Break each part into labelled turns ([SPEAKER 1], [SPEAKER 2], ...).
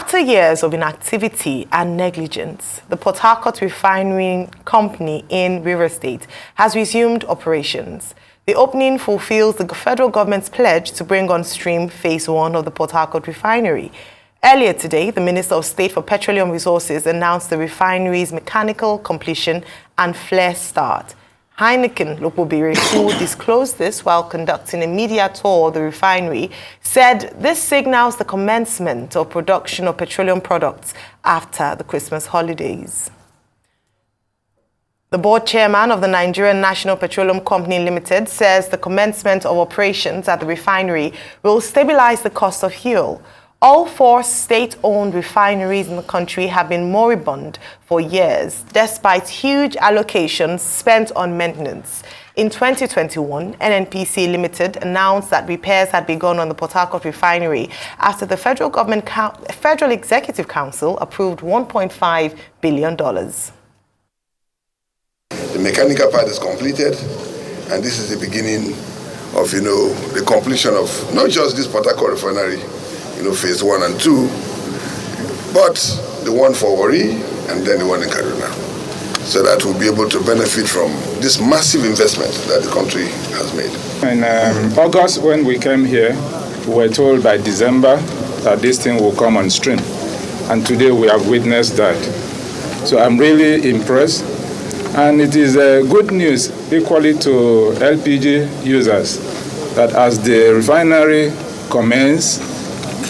[SPEAKER 1] After years of inactivity and negligence, the Port Harcourt Refinery Company in River State has resumed operations. The opening fulfills the federal government's pledge to bring on stream Phase 1 of the Port Harcourt Refinery. Earlier today, the Minister of State for Petroleum Resources announced the refinery's mechanical completion and flare start. Heineken Lopobiri, who disclosed this while conducting a media tour of the refinery, said this signals the commencement of production of petroleum products after the Christmas holidays. The board chairman of the Nigerian National Petroleum Company Limited says the commencement of operations at the refinery will stabilize the cost of fuel. All 4 state-owned refineries in the country have been moribund for years, despite huge allocations spent on maintenance. In 2021, NNPC Limited announced that repairs had begun on the Port Harcourt refinery after the Federal Executive Council approved $1.5 billion.
[SPEAKER 2] The mechanical part is completed, and this is the beginning of, the completion of not just this Port Harcourt refinery, Phase 1 and 2, but the one for Warri and then the one in Kaduna, so that we'll be able to benefit from this massive investment that the country has made.
[SPEAKER 3] In August, when we came here, we were told by December that this thing will come on stream, and today we have witnessed that. So I'm really impressed, and it is good news equally to LPG users that as the refinery commences,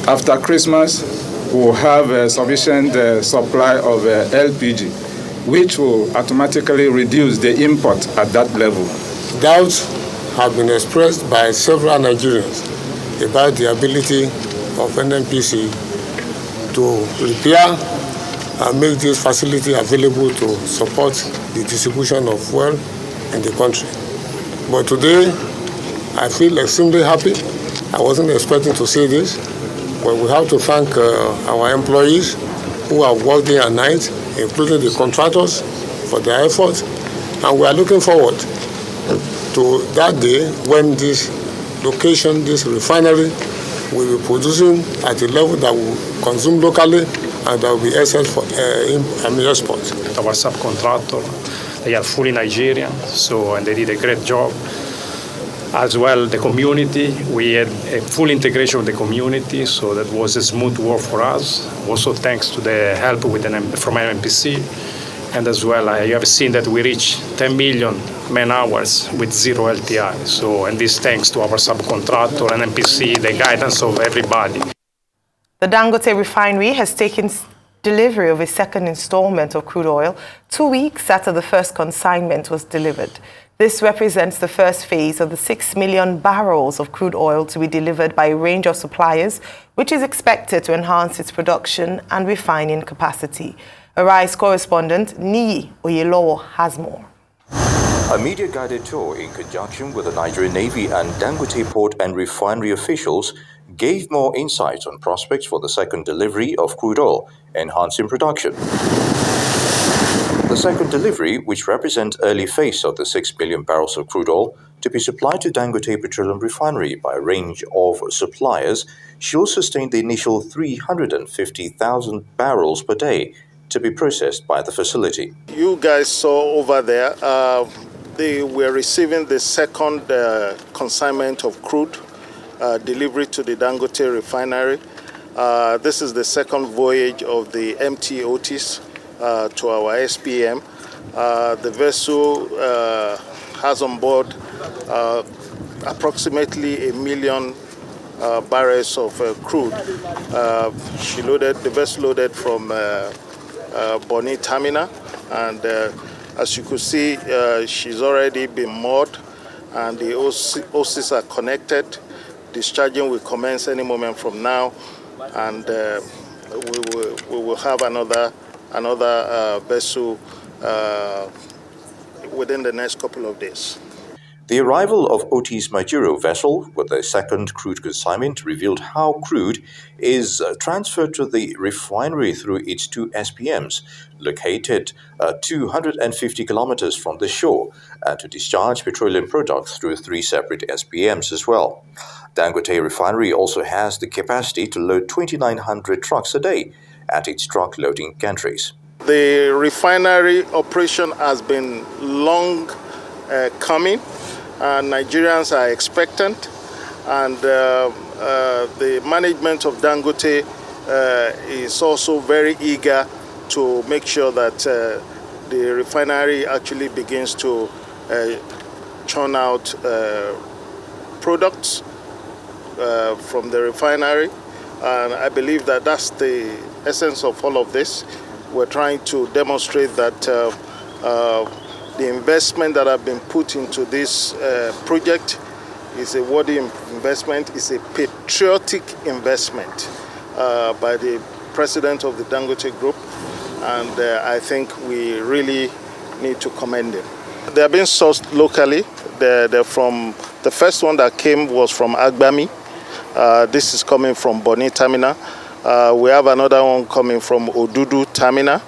[SPEAKER 3] after Christmas, we'll have a sufficient supply of LPG, which will automatically reduce the import at that level.
[SPEAKER 4] Doubts have been expressed by several Nigerians about the ability of NNPC to repair and make this facility available to support the distribution of fuel in the country. But today, I feel extremely happy. I wasn't expecting to see this. But we have to thank our employees who have worked day and night, including the contractors, for their efforts. And we are looking forward to that day when this location, this refinery, will be producing at a level that will consume locally and that will be excellent for export.
[SPEAKER 5] Our subcontractor, they are fully Nigerian, and they did a great job. As well, the community, we had a full integration with the community, so that was a smooth work for us. Also thanks to the help from NNPC, and as well, you have seen that we reached 10 million man-hours with 0 LTI. And this thanks to our subcontractor, NNPC, the guidance of everybody.
[SPEAKER 1] The Dangote Refinery has taken delivery of a second installment of crude oil 2 weeks after the first consignment was delivered. This represents the first phase of the 6 million barrels of crude oil to be delivered by a range of suppliers, which is expected to enhance its production and refining capacity. Arise correspondent Niyi Oyelowo has more.
[SPEAKER 6] A media-guided tour in conjunction with the Nigerian Navy and Dangote Port and Refinery officials gave more insights on prospects for the second delivery of crude oil, enhancing production. The second delivery, which represents early phase of the 6 million barrels of crude oil to be supplied to Dangote Petroleum Refinery by a range of suppliers, should sustain the initial 350,000 barrels per day to be processed by the facility.
[SPEAKER 7] You guys saw over there, they were receiving the second consignment of crude delivery to the Dangote Refinery. This is the second voyage of the MT Otis to our SPM. The vessel has on board approximately 1 million barrels of crude. The vessel loaded from Bonny Terminal, and as you could see, she's already been moored, and the OCs are connected. Discharging will commence any moment from now, and we will have another vessel within the next couple of days.
[SPEAKER 6] The arrival of Otis Majuro vessel with a second crude consignment revealed how crude is transferred to the refinery through its 2 SPMs, located 250 kilometers from the shore, and to discharge petroleum products through 3 separate SPMs as well. Dangote Refinery also has the capacity to load 2,900 trucks a day, at its truck loading gantries.
[SPEAKER 7] The refinery operation has been long coming, and Nigerians are expectant, and the management of Dangote is also very eager to make sure that the refinery actually begins to churn out products from the refinery, and I believe that that's the essence of all of this. We're trying to demonstrate that the investment that have been put into this project is a worthy investment, is a patriotic investment by the president of the Dangote Group, and I think we really need to commend them. They are being sourced locally. They're from, the first one that came was from Agbami. This is coming from Bonny Terminal. We have another one coming from Odudu Terminal,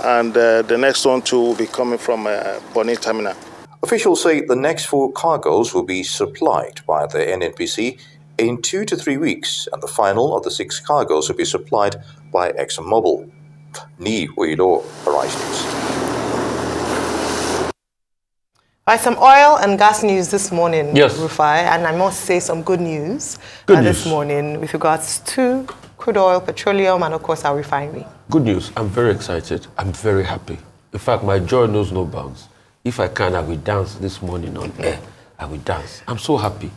[SPEAKER 7] and the next one too will be coming from Bonny Terminal.
[SPEAKER 6] Officials say the next 4 cargoes will be supplied by the NNPC in 2 to 3 weeks, and the final of the 6 cargoes will be supplied by ExxonMobil. Ni Oilo, Arise News.
[SPEAKER 1] Some oil and gas news this morning,
[SPEAKER 8] yes.
[SPEAKER 1] Rufai, and I must say some good news this morning with regards to crude oil, petroleum, and of course our refinery.
[SPEAKER 8] Good news. I'm very excited. I'm very happy. In fact, my joy knows no bounds. If I can, I will dance this morning on air. I will dance. I'm so happy.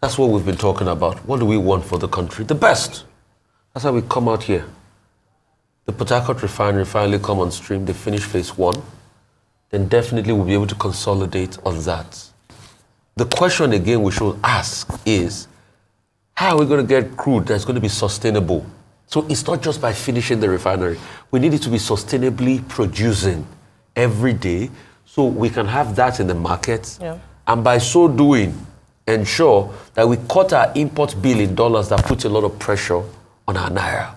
[SPEAKER 8] That's what we've been talking about. What do we want for the country? The best. That's how we come out here. The Port Harcourt Refinery finally come on stream. They finish phase 1. Then definitely we'll be able to consolidate on that. The question again we should ask is, how are we going to get crude that's going to be sustainable? So it's not just by finishing the refinery. We need it to be sustainably producing every day so we can have that in the market. Yeah. And by so doing, ensure that we cut our import bill in dollars that puts a lot of pressure on our naira.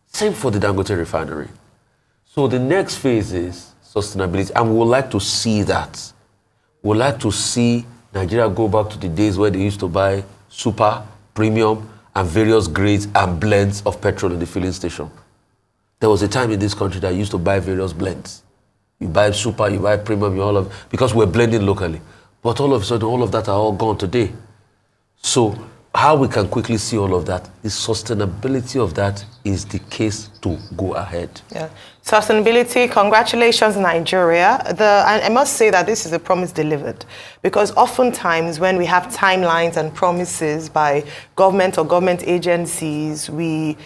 [SPEAKER 8] Same for the Dangote Refinery. So the next phase is sustainability, and we would like to see that. We would like to see Nigeria go back to the days where they used to buy super, premium, and various grades and blends of petrol in the filling station. There was a time in this country that used to buy various blends. You buy super, you buy premium, you all of, because we're blending locally. But all of a sudden, all of that are all gone today. So how we can quickly see all of that, the sustainability of that is the case to go ahead. Yeah.
[SPEAKER 1] Sustainability, congratulations, Nigeria. I must say that this is a promise delivered, because oftentimes when we have timelines and promises by government or government agencies, we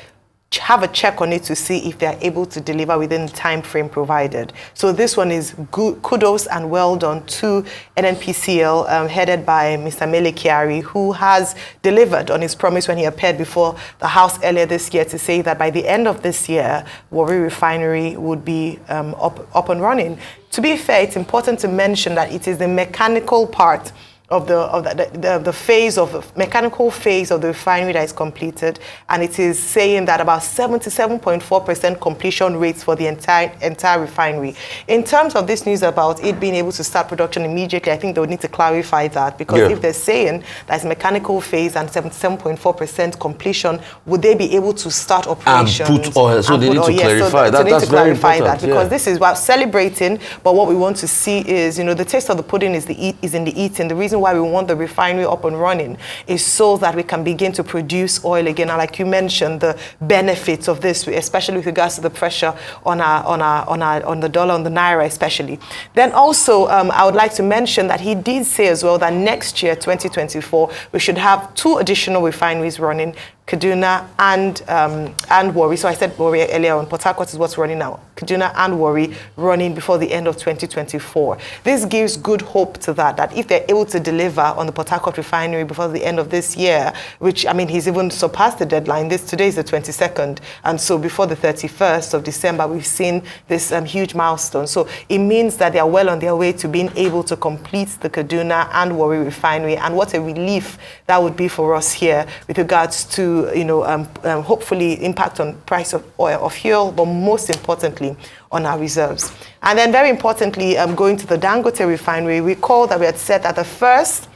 [SPEAKER 1] have a check on it to see if they're able to deliver within the time frame provided. So this one is good, kudos and well done to NNPCL, headed by Mr. Mele Kyari, who has delivered on his promise when he appeared before the House earlier this year to say that by the end of this year, Warri Refinery would be up and running. To be fair, it's important to mention that it is the mechanical part of the phase of mechanical phase of the refinery that is completed, and it is saying that about 77.4% completion rates for the entire refinery. In terms of this news about it being able to start production immediately, I think they would need to clarify that, because if they're saying that it's mechanical phase and 77.4% completion, would they be able to start operations?
[SPEAKER 8] And put oil, so they need to clarify that.
[SPEAKER 1] So they need to clarify
[SPEAKER 8] that,
[SPEAKER 1] because this is about celebrating, but what we want to see is, the taste of the pudding is in the eating. The reason why we want the refinery up and running is so that we can begin to produce oil again. And like you mentioned, the benefits of this, especially with regards to the pressure on the dollar, on the naira especially. Then also, I would like to mention that he did say as well that next year, 2024, we should have 2 additional refineries running, Kaduna and Warri. So I said Warri earlier on. Port Harcourt is what's running now. Kaduna and Warri running before the end of 2024. This gives good hope to that if they're able to deliver on the Port Harcourt Refinery before the end of this year, which, I mean, he's even surpassed the deadline. Today is the 22nd, and so before the 31st of December, we've seen this huge milestone. So it means that they are well on their way to being able to complete the Kaduna and Warri Refinery, and what a relief that would be for us here with regards to hopefully impact on price of oil or fuel, but most importantly on our reserves. And then very importantly, going to the Dangote Refinery, recall that we had said that the first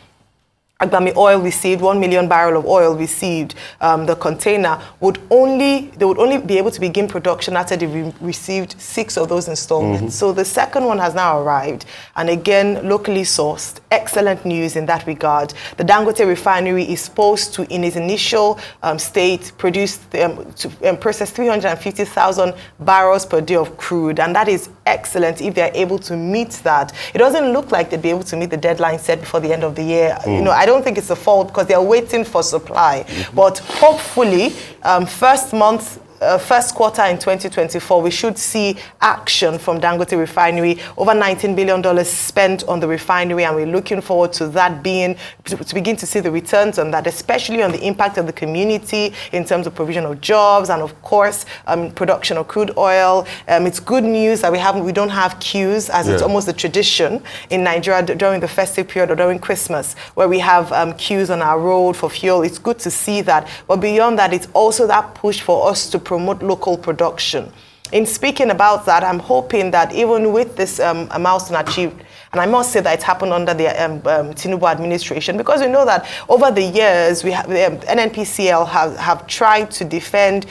[SPEAKER 1] Agbami oil received, 1 million barrel of oil received, the container they would only be able to begin production after they received 6 of those installments. So the second one has now arrived, and again, locally sourced. Excellent news in that regard. The Dangote Refinery is supposed to, in its initial state, process 350,000 barrels per day of crude, and that is excellent if they're able to meet that. It doesn't look like they'd be able to meet the deadline set before the end of the year. You know, I don't think it's a fault because they're waiting for supply. But hopefully, first quarter in 2024, we should see action from Dangote Refinery. Over $19 billion spent on the refinery, and we're looking forward to that to begin to see the returns on that, especially on the impact of the community in terms of provision of jobs and, of course, production of crude oil. It's good news that we don't have queues, as it's almost a tradition in Nigeria during the festive period or during Christmas, where we have queues on our road for fuel. It's good to see that. But beyond that, it's also that push for us to promote local production. In speaking about that, I'm hoping that even with this milestone achieved, and I must say that it's happened under the Tinubu administration, because we know that over the years, we have, NNPCL have tried to defend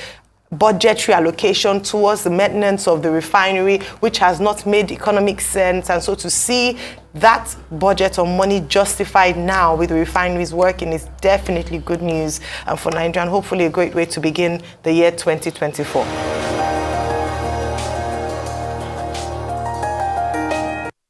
[SPEAKER 1] budgetary allocation towards the maintenance of the refinery, which has not made economic sense. And so to see that budget or money justified now with the refineries working is definitely good news for Nigeria, and hopefully a great way to begin the year 2024.